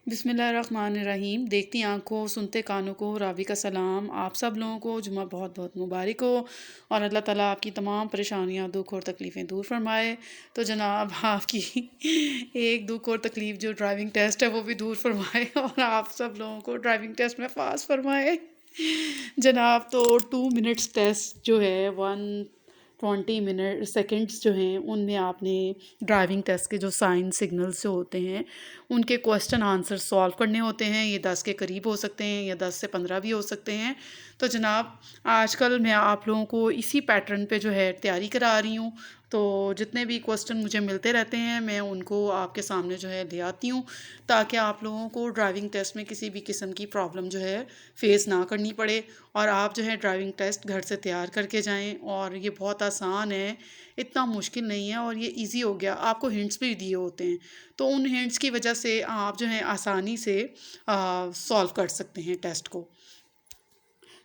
بسم اللہ الرحمن الرحیم۔ دیکھتی آنکھوں سنتے کانوں کو راوی کا سلام۔ آپ سب لوگوں کو جمعہ بہت بہت مبارک ہو اور اللہ تعالیٰ آپ کی تمام پریشانیاں دکھ اور تکلیفیں دور فرمائے۔ تو جناب آپ کی ایک دکھ اور تکلیف جو ڈرائیونگ ٹیسٹ ہے وہ بھی دور فرمائے اور آپ سب لوگوں کو ڈرائیونگ ٹیسٹ میں پاس فرمائے جناب۔ تو 2 منٹس ٹیسٹ جو ہے 120 سیکنڈس جو ہیں ان میں آپ نے ڈرائیونگ ٹیسٹ کے جو سائن سگنلز جو ہوتے ہیں ان کے کویسچن آنسر سولو کرنے ہوتے ہیں۔ یہ 10 کے قریب ہو سکتے ہیں یا 10 سے 15 بھی ہو سکتے ہیں۔ تو جناب آج کل میں آپ لوگوں کو اسی پیٹرن پہ جو ہے تیاری کرا رہی ہوں۔ تو جتنے بھی کویسچن مجھے ملتے رہتے ہیں میں ان کو آپ کے سامنے جو ہے لے آتی ہوں تاکہ آپ لوگوں کو ڈرائیونگ ٹیسٹ میں کسی بھی قسم کی پرابلم جو ہے فیس نہ کرنی پڑے اور آپ جو ہے ڈرائیونگ ٹیسٹ گھر سے تیار کر کے جائیں۔ اور یہ بہت آسان ہے، اتنا مشکل نہیں ہے اور یہ ایزی ہو گیا۔ آپ کو ہنٹس بھی دیے ہوتے ہیں تو ان ہنٹس کی وجہ سے آپ جو ہیں آسانی سے سولو کر سکتے ہیں ٹیسٹ کو۔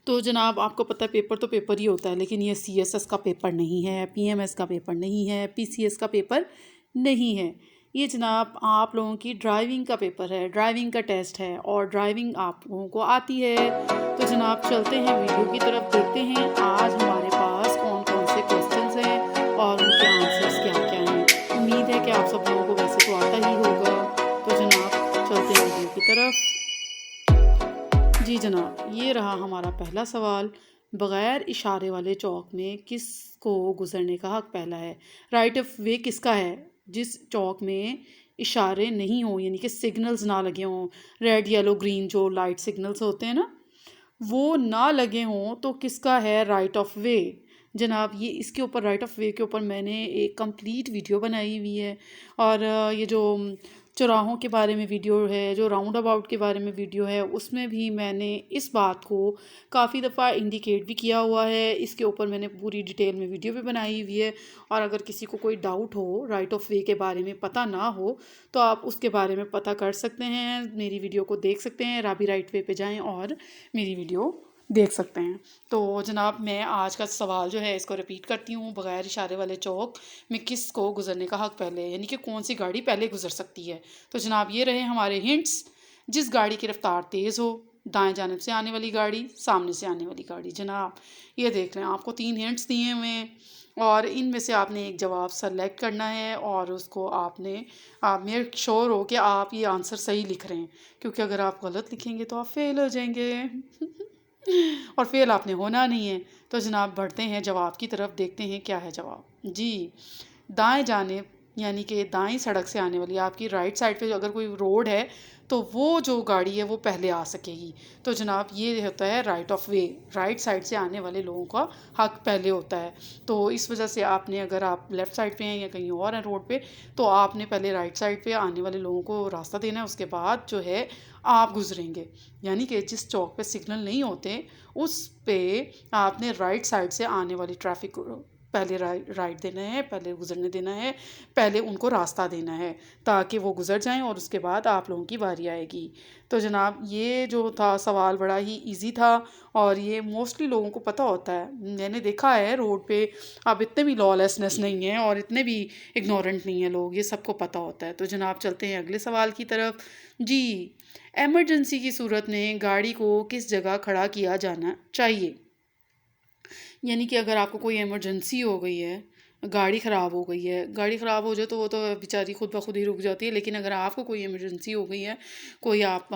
تو جناب آپ کو پتہ ہے پیپر تو پیپر ہی ہوتا ہے، لیکن یہ CSS کا پیپر نہیں ہے، PMS کا پیپر نہیں ہے، PCS کا پیپر نہیں ہے۔ یہ جناب آپ لوگوں کی ڈرائیونگ کا پیپر ہے، ڈرائیونگ کا ٹیسٹ ہے اور ڈرائیونگ آپ لوگوں کو آتی ہے۔ تو جناب چلتے ہیں ویڈیو کی طرف، دیکھتے ہیں آج ہمارے پاس کون کون سے کویسچنز ہیں اور ان کے آنسرز کیا کیا ہیں۔ امید ہے کہ آپ سب لوگوں کو ویسے تو آتا ہی ہوگا۔ تو جناب چلتے ہیں ویڈیو کی طرف۔ جی جناب یہ رہا ہمارا پہلا سوال۔ بغیر اشارے والے چوک میں کس کو گزرنے کا حق پہلا ہے؟ رائٹ آف وے کس کا ہے؟ جس چوک میں اشارے نہیں ہوں یعنی کہ سگنلز نہ لگے ہوں، ریڈ یلو گرین جو لائٹ سگنلز ہوتے ہیں نا وہ نہ لگے ہوں تو کس کا ہے رائٹ آف وے؟ جناب یہ اس کے اوپر رائٹ آف وے کے اوپر میں نے ایک کمپلیٹ ویڈیو بنائی ہوئی ہے اور یہ جو چوراہوں کے بارے میں ویڈیو ہے، جو راؤنڈ اباؤٹ کے بارے میں ویڈیو ہے، اس میں بھی میں نے اس بات کو کافی دفعہ انڈیکیٹ بھی کیا ہوا ہے۔ اس کے اوپر میں نے پوری ڈیٹیل میں ویڈیو بھی بنائی ہوئی ہے اور اگر کسی کو کوئی doubt who right of way کے بارے میں پتہ نہ ہو تو آپ اس کے بارے میں پتہ کر سکتے ہیں، میری ویڈیو کو دیکھ سکتے ہیں، رابی رائٹ وے پہ جائیں اور میری ویڈیو دیکھ سکتے ہیں۔ تو جناب میں آج کا سوال جو ہے اس کو ریپیٹ کرتی ہوں۔ بغیر اشارے والے چوک میں کس کو گزرنے کا حق پہلے ہے، یعنی کہ کون سی گاڑی پہلے گزر سکتی ہے؟ تو جناب یہ رہے ہمارے ہنٹس۔ جس گاڑی کی رفتار تیز ہو، دائیں جانب سے آنے والی گاڑی، سامنے سے آنے والی گاڑی۔ جناب یہ دیکھ لیں آپ کو 3 ہنٹس دیے ہوئے ہیں اور ان میں سے آپ نے ایک جواب سلیکٹ کرنا ہے اور اس کو آپ نے میک شور ہو کہ آپ یہ آنسر صحیح لکھ رہے ہیں، کیونکہ اگر آپ غلط لکھیں گے تو آپ فیل ہو جائیں گے اور فیل آپ نے ہونا نہیں ہے۔ تو جناب بڑھتے ہیں جواب کی طرف، دیکھتے ہیں کیا ہے جواب۔ جی دائیں جانب یعنی کہ دائیں سڑک سے آنے والی، آپ کی رائٹ سائڈ پہ اگر کوئی روڈ ہے تو وہ جو گاڑی ہے وہ پہلے آ سکے گی۔ تو جناب یہ ہوتا ہے right of way, right side سے آنے والے لوگوں کا حق پہلے ہوتا ہے۔ تو اس وجہ سے آپ نے اگر آپ لیفٹ سائڈ پہ ہیں یا کہیں اور ہیں روڈ پہ تو آپ نے پہلے رائٹ سائڈ پہ آنے والے لوگوں کو راستہ دینا ہے، اس کے بعد جو ہے آپ گزریں گے۔ یعنی کہ جس چوک پہ سگنل نہیں ہوتے اس پہ آپ نے رائٹ سائڈ سے آنے والی ٹریفک کو پہلے رائٹ دینا ہے، پہلے گزرنے دینا ہے، پہلے ان کو راستہ دینا ہے تاکہ وہ گزر جائیں اور اس کے بعد آپ لوگوں کی باری آئے گی۔ تو جناب یہ جو تھا سوال بڑا ہی ایزی تھا اور یہ موسٹلی لوگوں کو پتہ ہوتا ہے۔ میں نے دیکھا ہے روڈ پہ اب اتنے بھی لا لیسنس نہیں ہیں اور اتنے بھی اگنورنٹ نہیں ہیں لوگ، یہ سب کو پتہ ہوتا ہے۔ تو جناب چلتے ہیں اگلے سوال کی طرف۔ جی ایمرجنسی کی صورت میں گاڑی کو کس جگہ کھڑا کیا جانا چاہیے؟ یعنی کہ اگر آپ کو کوئی ایمرجنسی ہو گئی ہے، گاڑی خراب ہو گئی ہے، گاڑی خراب ہو جائے تو وہ تو بیچاری خود بخود ہی رک جاتی ہے، لیکن اگر آپ کو کوئی ایمرجنسی ہو گئی ہے، کوئی آپ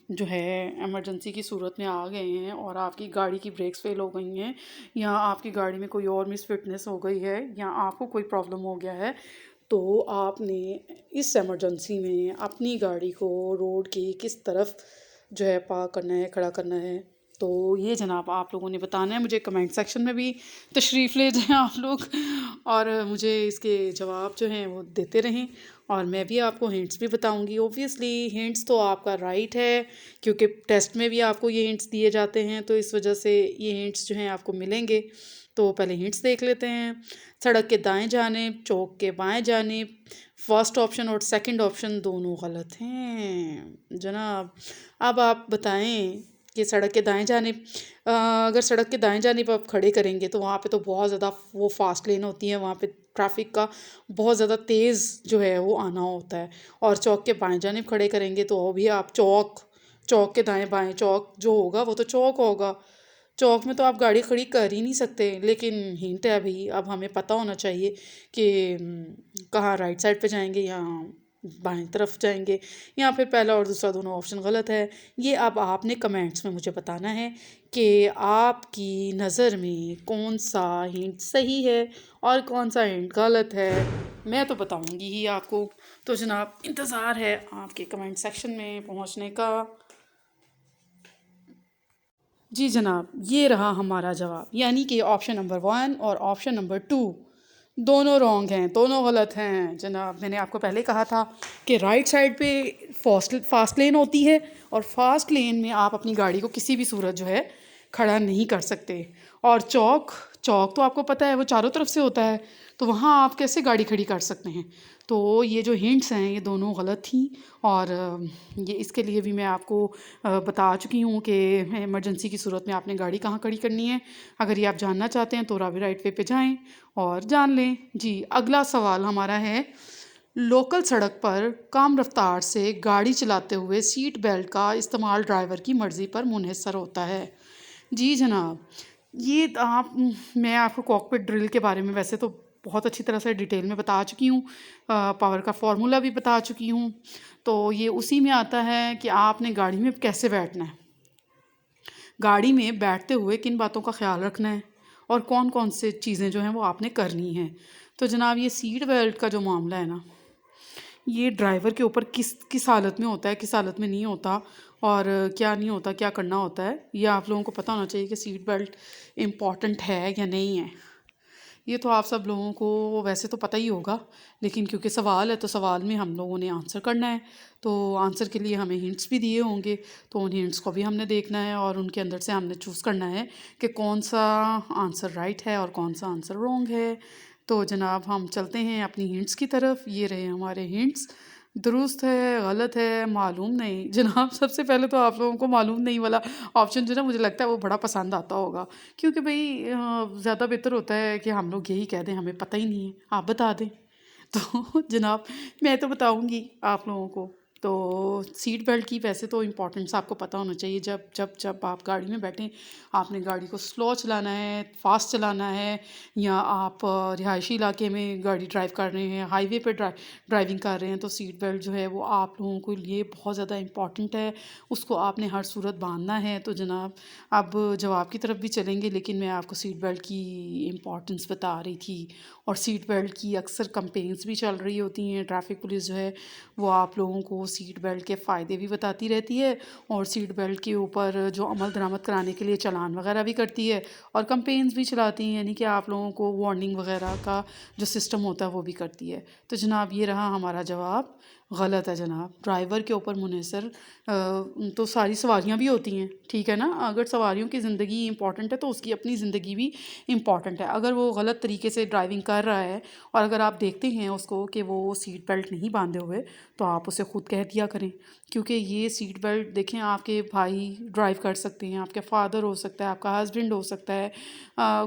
جو ہے ایمرجنسی کی صورت میں آ گئے ہیں اور آپ کی گاڑی کی بریکس فیل ہو گئی ہیں یا آپ کی گاڑی میں کوئی اور مس فٹنس ہو گئی ہے یا آپ کو کوئی پرابلم ہو گیا ہے تو آپ نے اس ایمرجنسی میں اپنی گاڑی کو روڈ کی کس طرف جو ہے پارک کرنا ہے، کھڑا کرنا ہے۔ تو یہ جناب آپ لوگوں نے بتانا ہے، مجھے کمنٹ سیکشن میں بھی تشریف لے جائیں آپ لوگ اور مجھے اس کے جواب جو ہیں وہ دیتے رہیں اور میں بھی آپ کو ہنٹس بھی بتاؤں گی۔ اوبویسلی ہنٹس تو آپ کا رائٹ ہے کیونکہ ٹیسٹ میں بھی آپ کو یہ ہنٹس دیے جاتے ہیں، تو اس وجہ سے یہ ہنٹس جو ہیں آپ کو ملیں گے۔ تو پہلے ہنٹس دیکھ لیتے ہیں۔ سڑک کے دائیں جانب، چوک کے بائیں جانب، فرسٹ آپشن اور سیکنڈ آپشن دونوں غلط ہیں۔ جناب اب آپ بتائیں کہ سڑک کے دائیں جانب اگر سڑک کے دائیں جانب آپ کھڑے کریں گے تو وہاں پہ تو بہت زیادہ وہ فاسٹ لین ہوتی ہیں، وہاں پہ ٹریفک کا بہت زیادہ تیز جو ہے وہ آنا ہوتا ہے. اور چوک کے بائیں جانب کھڑے کریں گے تو وہ بھی آپ چوک کے دائیں بائیں چوک جو ہوگا وہ تو چوک ہوگا. چوک میں تو آپ گاڑی کھڑی کر ہی نہیں سکتے، لیکن ہنٹ ہے ابھی، اب ہمیں پتہ ہونا چاہیے کہ کہاں رائٹ سائڈ پہ جائیں گے یا بائیں طرف جائیں گے، یا پھر پہلا اور دوسرا دونوں آپشن غلط ہے. یہ اب آپ نے کمنٹس میں مجھے بتانا ہے کہ آپ کی نظر میں کون سا ہنٹ صحیح ہے اور کون سا ہنٹ غلط ہے. میں تو بتاؤں گی ہی آپ کو. تو جناب انتظار ہے آپ کے کمنٹ سیکشن میں پہنچنے کا. جی جناب، یہ رہا ہمارا جواب، یعنی کہ آپشن نمبر 1 اور آپشن نمبر 2 دونوں رونگ ہیں، دونوں غلط ہیں. جناب میں نے آپ کو پہلے کہا تھا کہ رائٹ سائڈ پہ فاسٹ لین ہوتی ہے، اور فاسٹ لین میں آپ اپنی گاڑی کو کسی بھی صورت جو ہے کھڑا نہیں کر سکتے. اور چوک تو آپ کو پتہ ہے وہ چاروں طرف سے ہوتا ہے، تو وہاں آپ کیسے گاڑی کھڑی کر سکتے ہیں. تو یہ جو ہنٹس ہیں یہ دونوں غلط تھیں، اور یہ اس کے لیے بھی میں آپ کو بتا چکی ہوں کہ ایمرجنسی کی صورت میں آپ نے گاڑی کہاں کھڑی کرنی ہے. اگر یہ آپ جاننا چاہتے ہیں تو راوی رائٹ وے پہ جائیں اور جان لیں. جی اگلا سوال ہمارا ہے، لوکل سڑک پر کم رفتار سے گاڑی چلاتے ہوئے سیٹ بیلٹ کا استعمال ڈرائیور کی مرضی پر منحصر ہوتا ہے. جی جناب، یہ میں آپ کو کاکپٹ ڈرل کے بارے میں ویسے تو بہت اچھی طرح سے ڈیٹیل میں بتا چکی ہوں، پاور کا فارمولا بھی بتا چکی ہوں. تو یہ اسی میں آتا ہے کہ آپ نے گاڑی میں کیسے بیٹھنا ہے، گاڑی میں بیٹھتے ہوئے کن باتوں کا خیال رکھنا ہے، اور کون کون سے چیزیں جو ہیں وہ آپ نے کرنی ہیں. تو جناب یہ سیٹ بیلٹ کا جو معاملہ ہے نا، یہ ڈرائیور کے اوپر کس حالت میں ہوتا ہے، کس حالت میں نہیں ہوتا، اور کیا نہیں ہوتا، کیا کرنا ہوتا ہے، یہ آپ لوگوں کو پتہ ہونا چاہیے کہ سیٹ بیلٹ امپورٹنٹ ہے یا نہیں ہے. یہ تو آپ سب لوگوں کو ویسے تو پتہ ہی ہوگا، لیکن کیونکہ سوال ہے تو سوال میں ہم لوگوں نے آنسر کرنا ہے، تو آنسر کے لیے ہمیں ہنٹس بھی دیے ہوں گے، تو ان ہنٹس کو بھی ہم نے دیکھنا ہے، اور ان کے اندر سے ہم نے چوز کرنا ہے کہ کون سا آنسر رائٹ ہے اور کون سا آنسر رونگ ہے. تو جناب ہم چلتے ہیں اپنی ہنٹس کی طرف. یہ رہے ہمارے ہنٹس، درست ہے غلط ہے معلوم نہیں. جناب سب سے پہلے تو آپ لوگوں کو معلوم نہیں والا آپشن جو نا مجھے لگتا ہے وہ بڑا پسند آتا ہوگا، کیونکہ بھئی زیادہ بہتر ہوتا ہے کہ ہم لوگ یہی کہہ دیں ہمیں پتہ ہی نہیں ہے، آپ بتا دیں. تو جناب میں تو بتاؤں گی آپ لوگوں کو. تو سیٹ بیلٹ کی ویسے تو امپورٹنس آپ کو پتہ ہونا چاہیے. جب آپ گاڑی میں بیٹھیں، آپ نے گاڑی کو سلو چلانا ہے، فاسٹ چلانا ہے، یا آپ رہائشی علاقے میں گاڑی ڈرائیو کر رہے ہیں، ہائی وے پہ ڈرائیونگ کر رہے ہیں، تو سیٹ بیلٹ جو ہے وہ آپ لوگوں کے لیے بہت زیادہ امپورٹنٹ ہے، اس کو آپ نے ہر صورت باندھنا ہے. تو جناب اب جواب کی طرف بھی چلیں گے، لیکن میں آپ کو سیٹ بیلٹ کی امپورٹنس بتا رہی تھی. اور سیٹ بیلٹ کی اکثر کمپینز بھی چل رہی ہوتی ہیں، ٹریفک پولیس جو ہے وہ آپ لوگوں کو سیٹ بیلٹ کے فائدے بھی بتاتی رہتی ہے، اور سیٹ بیلٹ کے اوپر جو عمل درآمد کرانے کے لیے چلان وغیرہ بھی کرتی ہے، اور کمپینز بھی چلاتی ہیں، یعنی کہ آپ لوگوں کو وارننگ وغیرہ کا جو سسٹم ہوتا ہے وہ بھی کرتی ہے. تو جناب یہ رہا ہمارا جواب، غلط ہے جناب. ڈرائیور کے اوپر منحصر تو ساری سواریاں بھی ہوتی ہیں، ٹھیک ہے نا. اگر سواریوں کی زندگی امپورٹنٹ ہے تو اس کی اپنی زندگی بھی امپورٹنٹ ہے. اگر وہ غلط طریقے سے ڈرائیونگ کر رہا ہے اور اگر آپ دیکھتے ہیں اس کو کہ وہ سیٹ بیلٹ نہیں باندھے ہوئے، تو آپ اسے خود کہہ دیا کریں، کیونکہ یہ سیٹ بیلٹ دیکھیں آپ کے بھائی ڈرائیو کر سکتے ہیں، آپ کے فادر ہو سکتا ہے، آپ کا ہسبینڈ ہو سکتا ہے،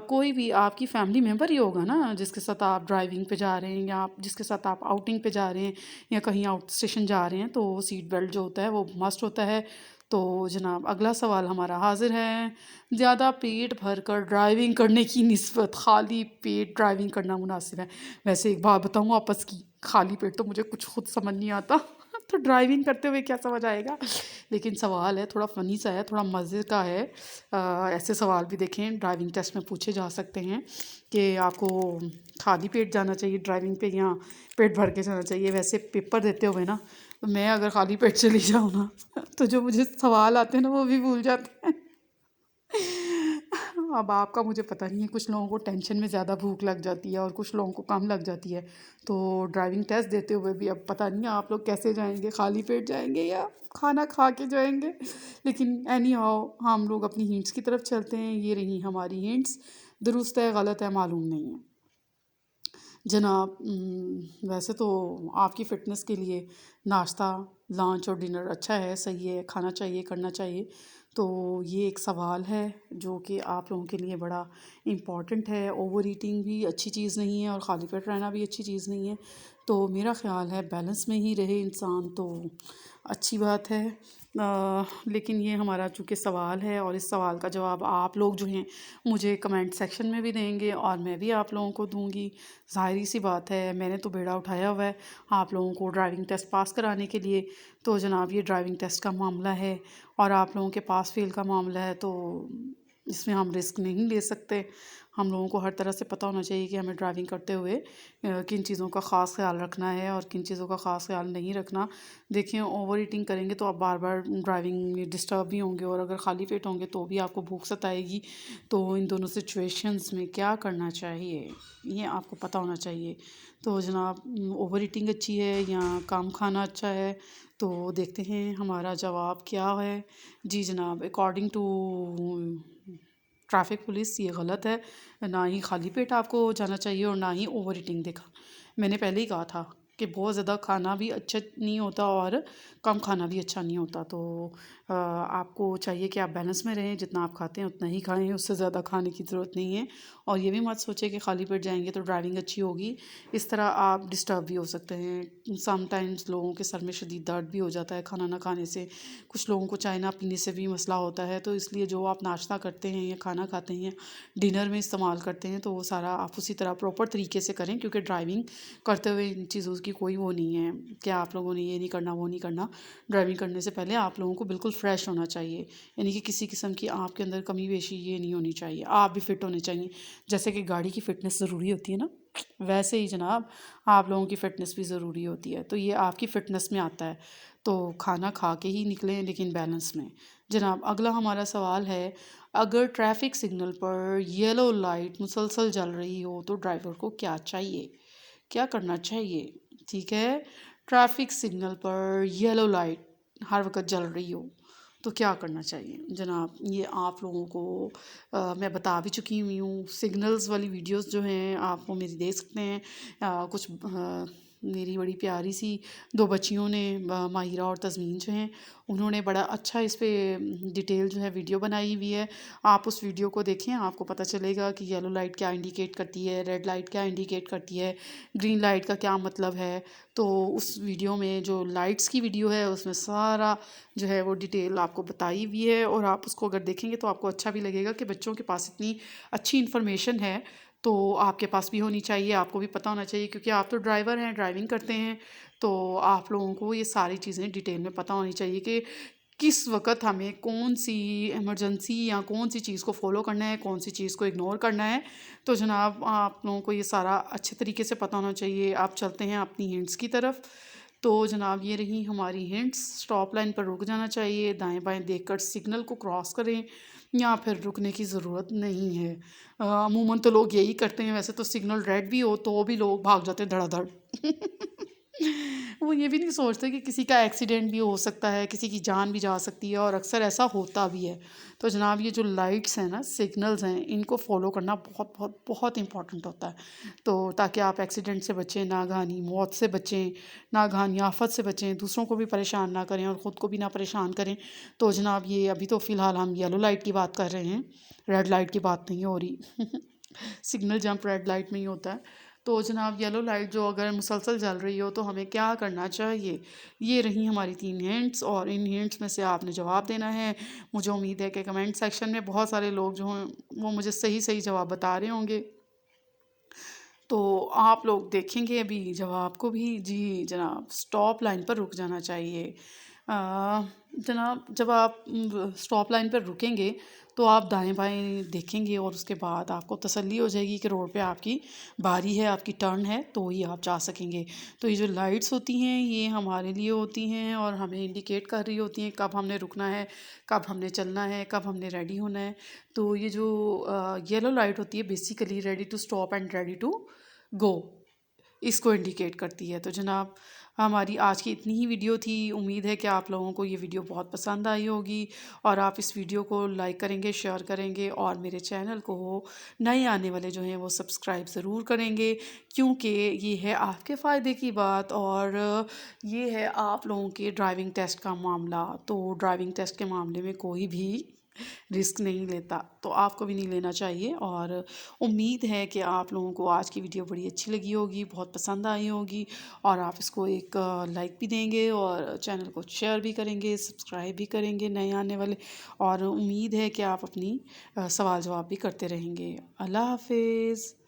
کوئی بھی آپ کی فیملی ممبر ہی ہوگا نا جس کے ساتھ آپ ڈرائیونگ پہ جا رہے ہیں، یا جس کے ساتھ آپ آؤٹنگ پہ جا رہے ہیں، یا کہیں آؤٹ اسٹیشن جا رہے ہیں، تو سیٹ بیلٹ جو ہوتا ہے وہ مسٹ ہوتا ہے. تو جناب اگلا سوال ہمارا حاضر ہے. زیادہ پیٹ بھر کر ڈرائیونگ کرنے کی نسبت خالی پیٹ ڈرائیونگ کرنا مناسب ہے. ویسے ایک بات بتاؤں آپس کی، خالی پیٹ تو مجھے کچھ خود سمجھ نہیں آتا تو ڈرائیونگ کرتے ہوئے کیا سمجھ آئے گا. لیکن سوال ہے تھوڑا فنی سا ہے، تھوڑا مزے کا ہے. ایسے سوال بھی دیکھیں ڈرائیونگ ٹیسٹ میں پوچھے جا سکتے ہیں کہ آپ کو خالی پیٹ جانا چاہیے ڈرائیونگ پہ یا پیٹ بھر کے جانا چاہیے. ویسے پیپر دیتے ہوئے نا میں اگر خالی پیٹ چلی جاؤں نا تو جو مجھے سوال آتے ہیں نا وہ بھی بھول جاتے ہیں. اب آپ کا مجھے پتہ نہیں ہے، کچھ لوگوں کو ٹینشن میں زیادہ بھوک لگ جاتی ہے اور کچھ لوگوں کو کم لگ جاتی ہے. تو ڈرائیونگ ٹیسٹ دیتے ہوئے بھی اب پتہ نہیں آپ لوگ کیسے جائیں گے، خالی پیٹ جائیں گے یا کھانا کھا کے جائیں گے. لیکن اینی ہاؤ ہم لوگ اپنی ہنٹس کی طرف چلتے ہیں. یہ رہی ہماری ہنٹس، درست ہے غلط ہے معلوم نہیں ہے. جناب ویسے تو آپ کی فٹنس کے لیے ناشتہ، لنچ اور ڈنر اچھا ہے، صحیح ہے، کھانا چاہیے، کرنا چاہیے۔ تو یہ ایک سوال ہے جو کہ آپ لوگوں کے لیے بڑا امپورٹنٹ ہے۔ اوور ایٹنگ بھی اچھی چیز نہیں ہے اور خالی پیٹ رہنا بھی اچھی چیز نہیں ہے۔ تو میرا خیال ہے بیلنس میں ہی رہے انسان تو اچھی بات ہے۔ لیکن یہ ہمارا چونکہ سوال ہے اور اس سوال کا جواب آپ لوگ جو ہیں مجھے کمنٹ سیکشن میں بھی دیں گے اور میں بھی آپ لوگوں کو دوں گی۔ ظاہری سی بات ہے، میں نے تو بیڑا اٹھایا ہوا ہے آپ لوگوں کو ڈرائیونگ ٹیسٹ پاس کرانے کے لیے۔ تو جناب یہ ڈرائیونگ ٹیسٹ کا معاملہ ہے اور آپ لوگوں کے پاس فیل کا معاملہ ہے، تو اس میں ہم رسک نہیں لے سکتے۔ ہم لوگوں کو ہر طرح سے پتہ ہونا چاہیے کہ ہمیں ڈرائیونگ کرتے ہوئے کن چیزوں کا خاص خیال رکھنا ہے اور کن چیزوں کا خاص خیال نہیں رکھنا۔ دیکھیں اوور ایٹنگ کریں گے تو آپ بار بار ڈرائیونگ میں ڈسٹرب بھی ہوں گے، اور اگر خالی پیٹ ہوں گے تو بھی آپ کو بھوک ستائے گی۔ تو ان دونوں سچویشنز میں کیا کرنا چاہیے یہ آپ کو پتہ ہونا چاہیے۔ تو جناب اوور ایٹنگ اچھی ہے یا کم کھانا اچھا ہے؟ تو دیکھتے ہیں ہمارا جواب کیا ہے۔ جی جناب، اکارڈنگ ٹو ٹریفک پولیس یہ غلط ہے۔ نہ ہی خالی پیٹ آپ کو جانا چاہیے اور نہ ہی اوور ایٹنگ۔ دیکھا میں نے پہلے ہی کہا تھا کہ بہت زیادہ کھانا بھی اچھا نہیں ہوتا اور کم کھانا بھی اچھا نہیں ہوتا۔ تو آپ کو چاہیے کہ آپ بیلنس میں رہیں، جتنا آپ کھاتے ہیں اتنا ہی کھائیں، اس سے زیادہ کھانے کی ضرورت نہیں ہے۔ اور یہ بھی مت سوچیں کہ خالی پیٹ جائیں گے تو ڈرائیونگ اچھی ہوگی، اس طرح آپ ڈسٹرب بھی ہو سکتے ہیں۔ سم ٹائمز لوگوں کے سر میں شدید درد بھی ہو جاتا ہے کھانا نہ کھانے سے، کچھ لوگوں کو چائے نہ پینے سے بھی مسئلہ ہوتا ہے۔ تو اس لیے جو آپ ناشتہ کرتے ہیں یا کھانا کھاتے ہیں، ڈنر میں استعمال کرتے ہیں، تو وہ سارا آپ اسی طرح پراپر طریقے سے کریں، کیونکہ ڈرائیونگ کرتے ہوئے ان چیزوں کی کوئی وہ نہیں ہے کہ آپ لوگوں نے یہ نہیں کرنا وہ نہیں کرنا۔ ڈرائیونگ کرنے سے پہلے آپ لوگوں کو بالکل فریش ہونا چاہیے، یعنی کہ کسی قسم کی آپ کے اندر کمی بیشی یہ نہیں ہونی چاہیے۔ آپ بھی فٹ ہونے چاہیے، جیسے کہ گاڑی کی فٹنس ضروری ہوتی ہے نا، ویسے ہی جناب آپ لوگوں کی فٹنس بھی ضروری ہوتی ہے۔ تو یہ آپ کی فٹنس میں آتا ہے، تو کھانا کھا کے ہی نکلیں لیکن بیلنس میں۔ جناب اگلا ہمارا سوال ہے، اگر ٹریفک سگنل پر یلو لائٹ مسلسل جل رہی ہو تو ڈرائیور کو کیا چاہیے، کیا کرنا چاہیے؟ ٹھیک ہے، ٹریفک سگنل پر یلو لائٹ ہر وقت جل رہی ہو تو کیا کرنا چاہیے؟ جناب یہ آپ لوگوں کو میں بتا بھی چکی ہوئی ہوں۔ سگنلز والی ویڈیوز جو ہیں آپ وہ میری دیکھ سکتے ہیں۔ کچھ میری بڑی پیاری سی دو بچیوں نے، ماہرہ اور تزمین جو ہیں، انہوں نے بڑا اچھا اس پہ ڈیٹیل جو ہے ویڈیو بنائی ہوئی ہے۔ آپ اس ویڈیو کو دیکھیں، آپ کو پتہ چلے گا کہ یلو لائٹ کیا انڈیکیٹ کرتی ہے، ریڈ لائٹ کیا انڈیکیٹ کرتی ہے، گرین لائٹ کا کیا مطلب ہے۔ تو اس ویڈیو میں جو لائٹس کی ویڈیو ہے اس میں سارا جو ہے وہ ڈیٹیل آپ کو بتائی ہوئی ہے، اور آپ اس کو اگر دیکھیں گے تو آپ کو اچھا بھی لگے گا کہ بچوں کے پاس اتنی اچھی انفارمیشن ہے، تو آپ کے پاس بھی ہونی چاہیے، آپ کو بھی پتہ ہونا چاہیے، کیونکہ آپ تو ڈرائیور ہیں، ڈرائیونگ کرتے ہیں، تو آپ لوگوں کو یہ ساری چیزیں ڈیٹیل میں پتہ ہونی چاہیے کہ کس وقت ہمیں کون سی ایمرجنسی یا کون سی چیز کو فالو کرنا ہے، کون سی چیز کو اگنور کرنا ہے۔ تو جناب آپ لوگوں کو یہ سارا اچھے طریقے سے پتہ ہونا چاہیے۔ آپ چلتے ہیں اپنی ہنٹس کی طرف۔ تو جناب یہ رہی ہماری ہنٹس، سٹاپ لائن پر رک جانا چاہیے، دائیں بائیں دیکھ کر سگنل کو کراس کریں، یا پھر رکنے کی ضرورت نہیں ہے۔ عموماً تو لوگ یہی کرتے ہیں، ویسے تو سگنل ریڈ بھی ہو تو بھی لوگ بھاگ جاتے ہیں دھڑا دھڑ۔ وہ یہ بھی نہیں سوچتے کہ کسی کا ایکسیڈنٹ بھی ہو سکتا ہے، کسی کی جان بھی جا سکتی ہے، اور اکثر ایسا ہوتا بھی ہے۔ تو جناب یہ جو لائٹس ہیں نا، سگنلز ہیں، ان کو فالو کرنا بہت بہت بہت امپورٹنٹ ہوتا ہے، تو تاکہ آپ ایکسیڈنٹ سے بچیں، ناگہانی موت سے بچیں، ناگہانی آفت سے بچیں، دوسروں کو بھی پریشان نہ کریں اور خود کو بھی نہ پریشان کریں۔ تو جناب یہ ابھی تو فی الحال ہم یلو لائٹ کی بات کر رہے ہیں، ریڈ لائٹ کی بات نہیں ہو رہی۔ سگنل جمپ ریڈ لائٹ میں ہی ہوتا ہے۔ تو جناب یلو لائٹ جو اگر مسلسل جل رہی ہو تو ہمیں کیا کرنا چاہیے؟ یہ رہی ہماری 3 ہنٹس، اور ان ہنٹس میں سے آپ نے جواب دینا ہے۔ مجھے امید ہے کہ کمنٹ سیکشن میں بہت سارے لوگ جو ہیں وہ مجھے صحیح صحیح جواب بتا رہے ہوں گے، تو آپ لوگ دیکھیں گے ابھی جواب کو بھی۔ جی جناب، سٹاپ لائن پر رک جانا چاہیے۔ جناب جب آپ سٹاپ لائن پر رکیں گے تو آپ دائیں بائیں دیکھیں گے، اور اس کے بعد آپ کو تسلی ہو جائے گی کہ روڈ پہ آپ کی باری ہے، آپ کی ٹرن ہے، تو ہی آپ جا سکیں گے۔ تو یہ جو لائٹس ہوتی ہیں یہ ہمارے لیے ہوتی ہیں اور ہمیں انڈیکیٹ کر رہی ہوتی ہیں کب ہم نے رکنا ہے، کب ہم نے چلنا ہے، کب ہم نے ریڈی ہونا ہے۔ تو یہ جو یلو لائٹ ہوتی ہے basically ready to stop and ready to go, اس کو انڈیکیٹ کرتی ہے۔ تو جناب ہماری آج کی اتنی ہی ویڈیو تھی، امید ہے کہ آپ لوگوں کو یہ ویڈیو بہت پسند آئی ہوگی اور آپ اس ویڈیو کو لائک کریں گے، شیئر کریں گے اور میرے چینل کو نئے آنے والے جو ہیں وہ سبسکرائب ضرور کریں گے، کیونکہ یہ ہے آپ کے فائدے کی بات اور یہ ہے آپ لوگوں کے ڈرائیونگ ٹیسٹ کا معاملہ۔ تو ڈرائیونگ ٹیسٹ کے معاملے میں کوئی بھی رسک نہیں لیتا، تو آپ کو بھی نہیں لینا چاہیے، اور امید ہے کہ آپ لوگوں کو آج کی ویڈیو بڑی اچھی لگی ہوگی، بہت پسند آئی ہوگی اور آپ اس کو ایک لائک بھی دیں گے اور چینل کو شیئر بھی کریں گے، سبسکرائب بھی کریں گے نئے آنے والے، اور امید ہے کہ آپ اپنی سوال جواب بھی کرتے رہیں گے۔ اللہ حافظ۔